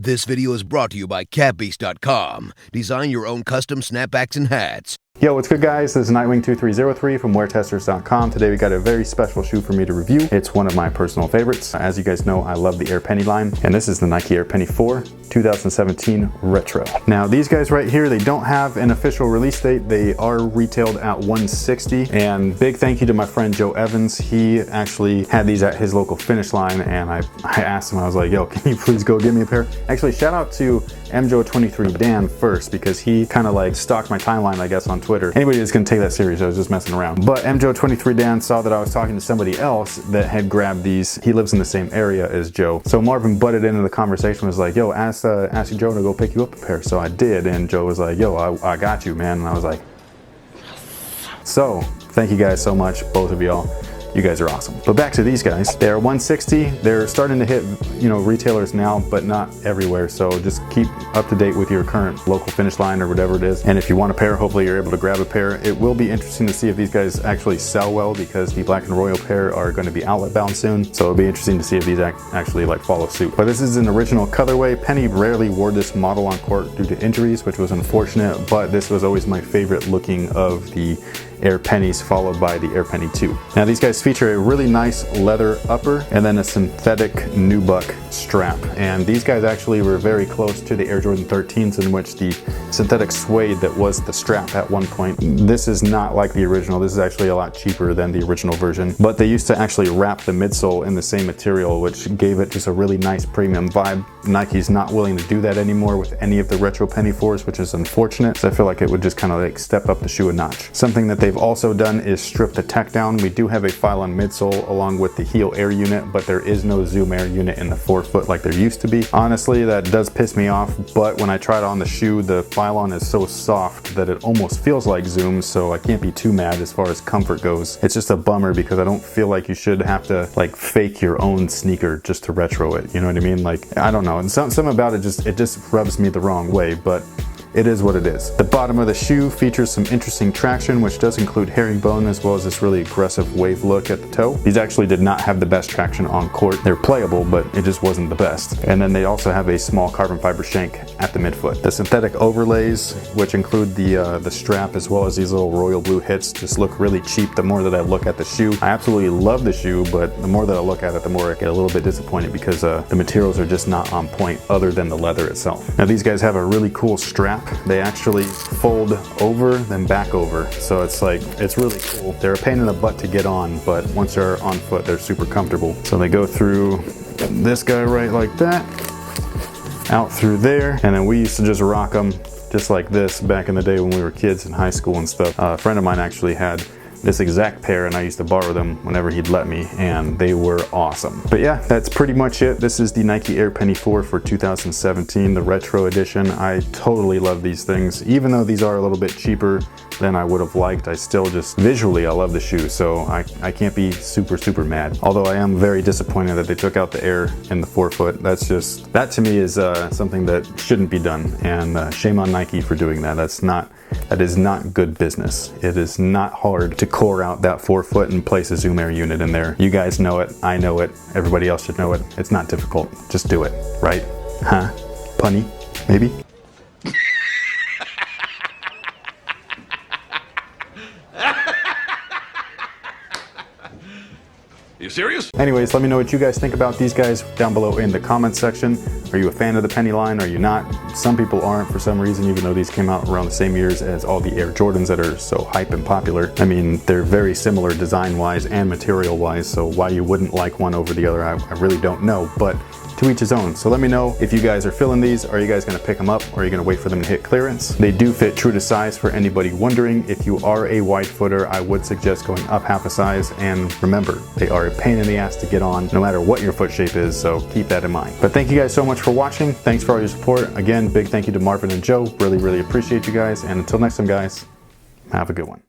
This video is brought to you by CatBeast.com. Design your own custom snapbacks and hats. Yo, what's good guys? This is Nightwing2303 from WearTesters.com. Today we got a very special shoe for me to review. It's one of my personal favorites. As you guys know, I love the Air Penny line, and this is the Nike Air Penny 4 2017 Retro. Now these guys right here, they don't have an official release date. They are retailed at $160, and big thank you to my friend Joe Evans. He actually had these at his local Finish Line, and I asked him, I was like, yo, can you please go give me a pair? Actually, shout out to MJO23Dan first, because he kind of like stalked my timeline, I guess, on Twitter. Anybody that's gonna take that serious, I was just messing around. But MJO23Dan saw that I was talking to somebody else that had grabbed these. He lives in the same area as Joe. So Marvin butted into the conversation, was like, yo, ask Joe to go pick you up a pair. So I did, and Joe was like, yo, I got you, man. And I was like, so thank you guys so much, both of y'all. You guys are awesome. But back to these guys. They're $160. They're starting to hit, retailers now, but not everywhere. So just keep up to date with your current local Finish Line or whatever it is. And if you want a pair, hopefully you're able to grab a pair. It will be interesting to see if these guys actually sell well, because the Black and Royal pair are going to be outlet bound soon. So it'll be interesting to see if these actually like follow suit. But this is an original colorway. Penny rarely wore this model on court due to injuries, which was unfortunate, but this was always my favorite looking of the Air Pennies, followed by the Air Penny 2. Now these guys feature a really nice leather upper and then a synthetic nubuck strap. And these guys actually were very close to the Air Jordan 13s, in which the synthetic suede that was the strap at one point. This is not like the original. This is actually a lot cheaper than the original version. But they used to actually wrap the midsole in the same material, which gave it just a really nice premium vibe. Nike's not willing to do that anymore with any of the retro Penny 4s, which is unfortunate. So I feel like it would just kind of like step up the shoe a notch. Something that they've also done is strip the tech down. We do have a Pylon midsole along with the heel air unit, but there is no zoom air unit in the forefoot like there used to be. Honestly, that does piss me off, but when I tried on the shoe, the Pylon is so soft that it almost feels like zoom, so I can't be too mad as far as comfort goes. It's just a bummer because I don't feel like you should have to like fake your own sneaker just to retro it, you know what I mean? Like, I don't know, and something about it just rubs me the wrong way, but it is what it is. The bottom of the shoe features some interesting traction, which does include herringbone as well as this really aggressive wave look at the toe. These actually did not have the best traction on court. They're playable, but it just wasn't the best. And then they also have a small carbon fiber shank at the midfoot. The synthetic overlays, which include the strap as well as these little royal blue hits, just look really cheap the more that I look at the shoe. I absolutely love the shoe, but the more that I look at it, the more I get a little bit disappointed because the materials are just not on point other than the leather itself. Now these guys have a really cool strap. They actually fold over then back over, so it's really cool. They're a pain in the butt to get on, but once they're on foot, they're super comfortable. So they go through this guy right like that, out through there, and then we used to just rock them just like this back in the day when we were kids in high school and stuff. A friend of mine actually had this exact pair, and I used to borrow them whenever he'd let me, and they were awesome. But yeah, that's pretty much it. This is the Nike Air Penny 4 for 2017, the retro edition. I totally love these things. Even though these are a little bit cheaper than I would have liked, I still just, visually, I love the shoe, so I can't be super mad. Although I am very disappointed that they took out the air in the forefoot. That to me is something that shouldn't be done, and shame on Nike for doing that. That is not good business. It is not hard to core out that forefoot and place a zoom air unit in there. You guys know it, I know it, everybody else should know it. It's not difficult, just do it, right? Huh? Punny, maybe? You serious? Anyways, let me know what you guys think about these guys down below in the comments section. Are you a fan of the Penny line? Are you not? Some people aren't for some reason, even though these came out around the same years as all the Air Jordans that are so hype and popular. I mean, they're very similar design-wise and material-wise, so why you wouldn't like one over the other, I really don't know, but to each his own. So let me know if you guys are feeling these. Are you guys gonna pick them up, or are you gonna wait for them to hit clearance? They do fit true to size for anybody wondering. If you are a wide footer, I would suggest going up half a size, and remember, they are a pain in the ass to get on no matter what your foot shape is, so keep that in mind. But thank you guys so much for watching. Thanks for all your support. Again, big thank you to Marvin and Joe. Really appreciate you guys, and until next time guys, have a good one.